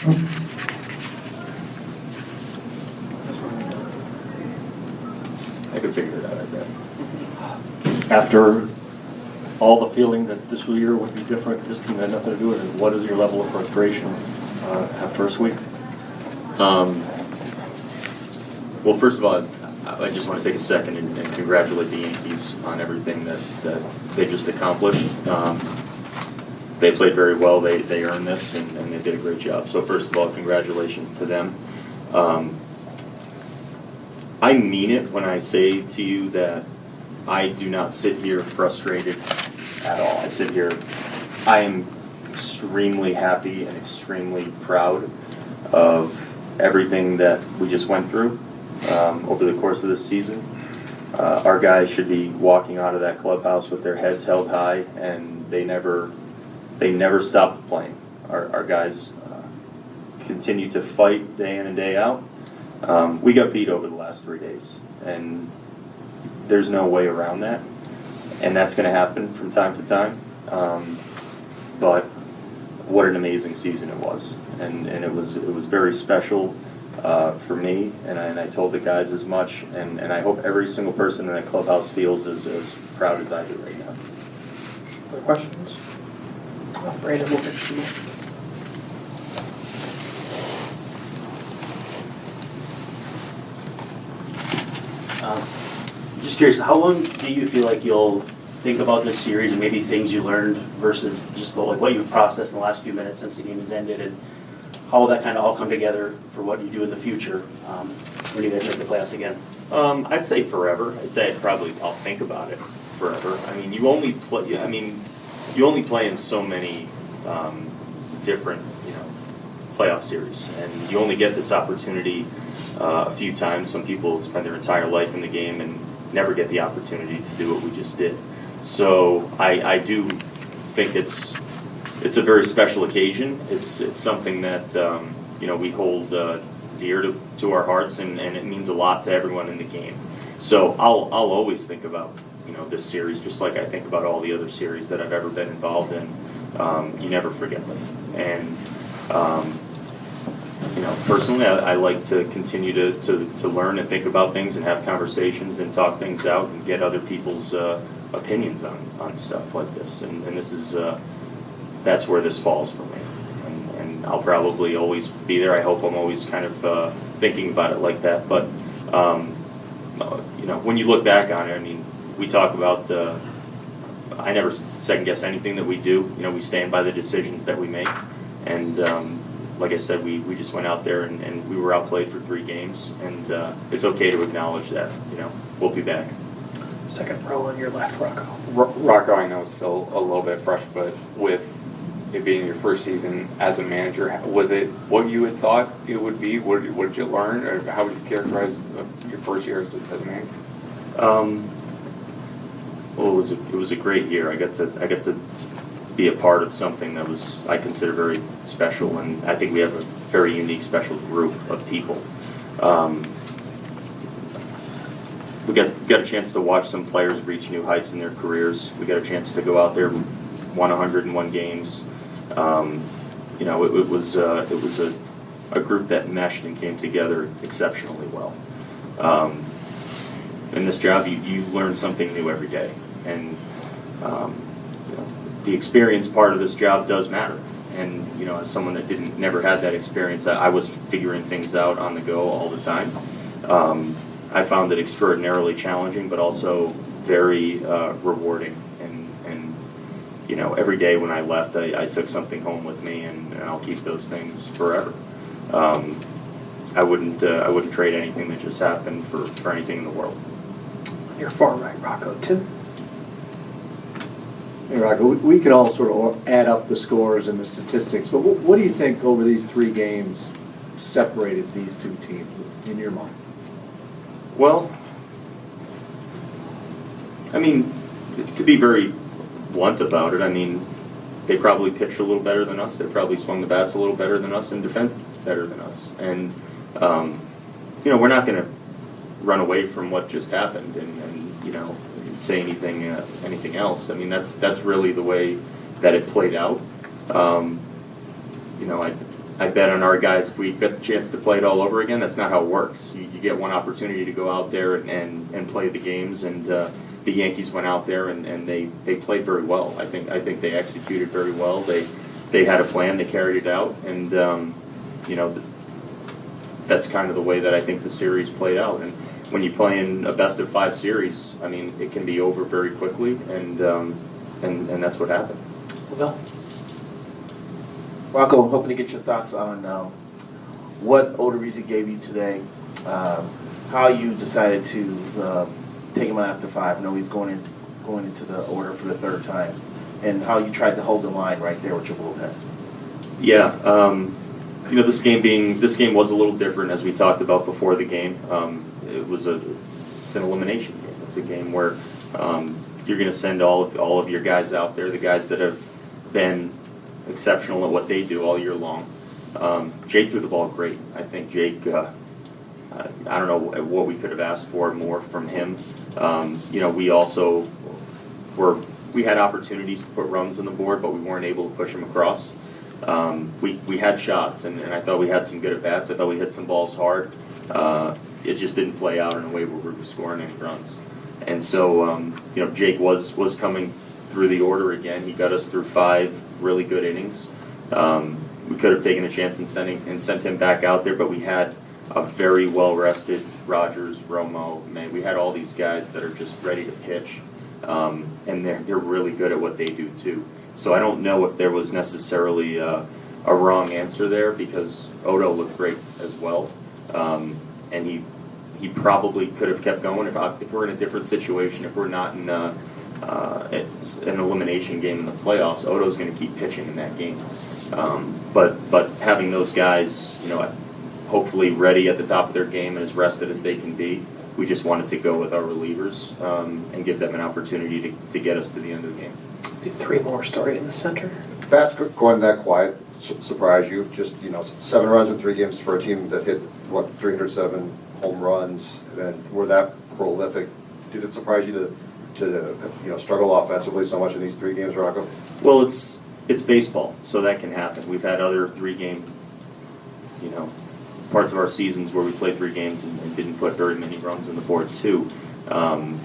I could figure it out, I bet. After all the feeling that this year would be different, this team had nothing to do with it, what is your level of frustration after this week? Well, first of all, I just want to take a second and congratulate the Yankees on everything that they just accomplished. They played very well. They earned this, and they did a great job. So first of all, congratulations to them. I mean it when I say to you that I do not sit here frustrated at all. I sit here, I am extremely happy and extremely proud of everything that we just went through over the course of this season. Our guys should be walking out of that clubhouse with their heads held high, and they never stopped playing. Our guys continue to fight day in and day out. We got beat over the last 3 days, and there's no way around that. And that's going to happen from time to time. But what an amazing season it was, and it was very special for me. And I told the guys as much, and I hope every single person in that clubhouse feels as proud as I do right now. Other questions? Brandon will finish you. Just curious, how long do you feel like you'll think about this series and maybe things you learned versus just like what you've processed in the last few minutes since the game has ended, and how will that kind of all come together for what you do in the future when you guys make the playoffs again? I'd say forever. I'll think about it forever. I mean, you only play in so many different playoff series, and you only get this opportunity a few times. Some people spend their entire life in the game and never get the opportunity to do what we just did. So I do think it's a very special occasion. It's something that we hold dear to our hearts, and it means a lot to everyone in the game. So I'll always think about this series just like I think about all the other series that I've ever been involved in. You never forget them, and personally, I like to continue to learn and think about things and have conversations and talk things out and get other people's opinions on stuff like this. And this is that's where this falls for me. And I'll probably always be there. I hope I'm always kind of thinking about it like that. But when you look back on it, I mean, we talk about. I never second guess anything that we do. We stand by the decisions that we make, and. Like I said, we just went out there and we were outplayed for 3 games, and it's okay to acknowledge that. We'll be back. Second row on your left, Rocco. Rocco, I know it's still a little bit fresh, but with it being your first season as a manager, was it what you had thought it would be? What did you learn, or how would you characterize your first year as a manager? Well, it was a great year. I got to be a part of something that I consider very special, and I think we have a very unique, special group of people. We got a chance to watch some players reach new heights in their careers. We got a chance to go out there, won 101 games. It was a group that meshed and came together exceptionally well. In this job, you learn something new every day, and the experience part of this job does matter. And as someone that never had that experience, I was figuring things out on the go all the time. I found it extraordinarily challenging, but also very rewarding. And every day when I left, I took something home with me, and I'll keep those things forever. I wouldn't trade anything that just happened for anything in the world. Your far right, Rocco, Tim. Hey, Rocco, we could all sort of add up the scores and the statistics, but what do you think over these 3 games separated these 2 teams in your mind? Well, I mean, to be very blunt about it, I mean, they probably pitched a little better than us. They probably swung the bats a little better than us and defended better than us. And, we're not going to run away from what just happened and say anything else. I mean, that's really the way that it played out. I bet on our guys if we get the chance to play it all over again. That's not how it works. You get one opportunity to go out there and play the games, and the Yankees went out there and they played very well. I think they executed very well. They had a plan, they carried it out, and that's kind of the way that I think the series played out. And when you play in a best of 5 series, I mean, it can be over very quickly, and that's what happened. Well, Rocco, I'm hoping to get your thoughts on what Odorizzi gave you today, how you decided to take him out after 5. I know he's going into the order for the 3rd time, and how you tried to hold the line right there with your bullpen. Yeah, this game was a little different as we talked about before the game. It's an elimination game. It's a game where you're going to send all of your guys out there, the guys that have been exceptional at what they do all year long. Jake threw the ball great. I think Jake, I don't know what we could have asked for more from him. We also we had opportunities to put runs on the board, but we weren't able to push them across. We had shots, and I thought we had some good at-bats. I thought we hit some balls hard. It just didn't play out in a way where we were scoring any runs. And so, Jake was coming through the order again. He got us through 5 really good innings. We could have taken a chance and sent him back out there, but we had a very well-rested Rogers, Romo. Man, we had all these guys that are just ready to pitch, and they're really good at what they do too. So I don't know if there was necessarily a wrong answer there, because Odo looked great as well, and he probably could have kept going if we're in a different situation. If we're not in an elimination game in the playoffs, Odo's going to keep pitching in that game. But having those guys, hopefully ready at the top of their game and as rested as they can be, we just wanted to go with our relievers and give them an opportunity to get us to the end of the game. do 3 more starting in the center. Bats going that quiet surprise you? Just 7 runs in 3 games for a team that hit 307 home runs and were that prolific. Did it surprise you to struggle offensively so much in these 3 games, Rocco? Well, it's baseball, so that can happen. We've had other 3-game, parts of our seasons where we played 3 games and didn't put very many runs on the board too.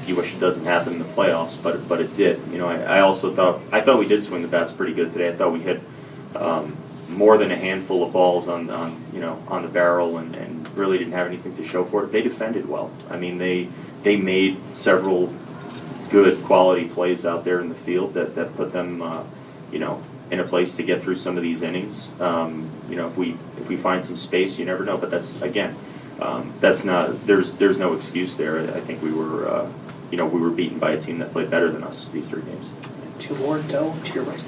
You wish it doesn't happen in the playoffs, but it did. I also thought we did swing the bats pretty good today. I thought we hit more than a handful of balls on the barrel and really didn't have anything to show for it. They defended well. I mean, they made several good quality plays out there in the field that put them in a place to get through some of these innings. If we find some space, you never know. But that's not. There's no excuse there. I think we were beaten by a team that played better than us these 3 games. 2 more, Doe, to your right.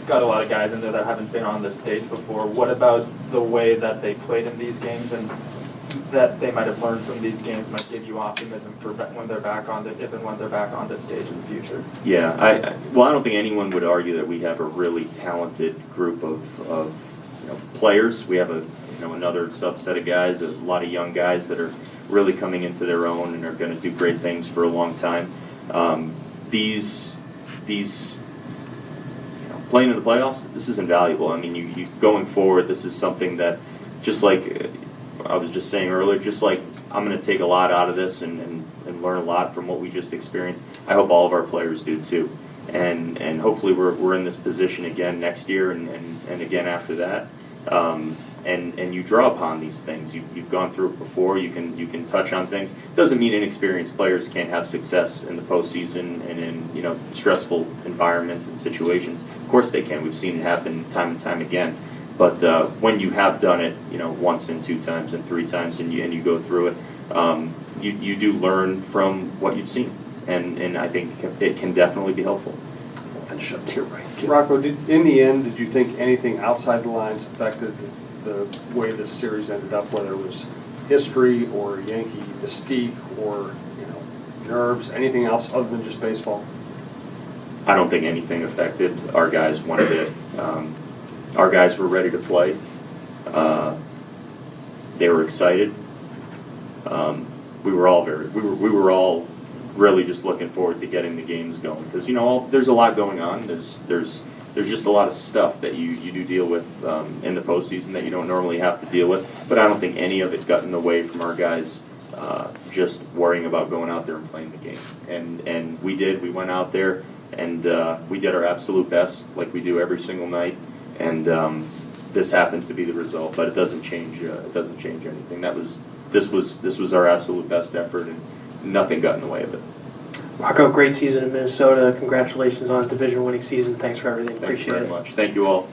Got a lot of guys in there that haven't been on this stage before. What about the way that they played in these games and that they might have learned from these games might give you optimism for when they're back on if and when they're back on this stage in the future? Yeah, I don't think anyone would argue that we have a really talented group of players. We have another subset of guys, a lot of young guys that are really coming into their own and are going to do great things for a long time. These playing in the playoffs, this is invaluable. I mean, you going forward, this is something that, just like I was just saying earlier, just like I'm going to take a lot out of this and learn a lot from what we just experienced. I hope all of our players do too, and hopefully we're in this position again next year and again after that. And you draw upon these things. You've gone through it before. You can touch on things. Doesn't mean inexperienced players can't have success in the postseason and in stressful environments and situations. Of course they can. We've seen it happen time and time again. But when you have done it, once and 2 times and 3 times, and you go through it, you do learn from what you've seen, and I think it can definitely be helpful. We'll finish up to your right. Rocco, in the end, did you think anything outside the lines affected the way this series ended up, whether it was history or Yankee mystique or nerves, anything else other than just baseball? I don't think anything affected our guys one bit. Our guys were ready to play. They were excited. We were all really just looking forward to getting the games going because there's a lot going on. There's there's just a lot of stuff that you do deal with in the postseason that you don't normally have to deal with. But I don't think any of it got in the way from our guys just worrying about going out there and playing the game. And we did. We went out there and we did our absolute best, like we do every single night. And this happened to be the result, but it doesn't change. It doesn't change anything. This was our absolute best effort, and nothing got in the way of it. Rocco, great season in Minnesota. Congratulations on a division-winning season. Thanks for everything. Thank you Appreciate very it. much. Thank you all.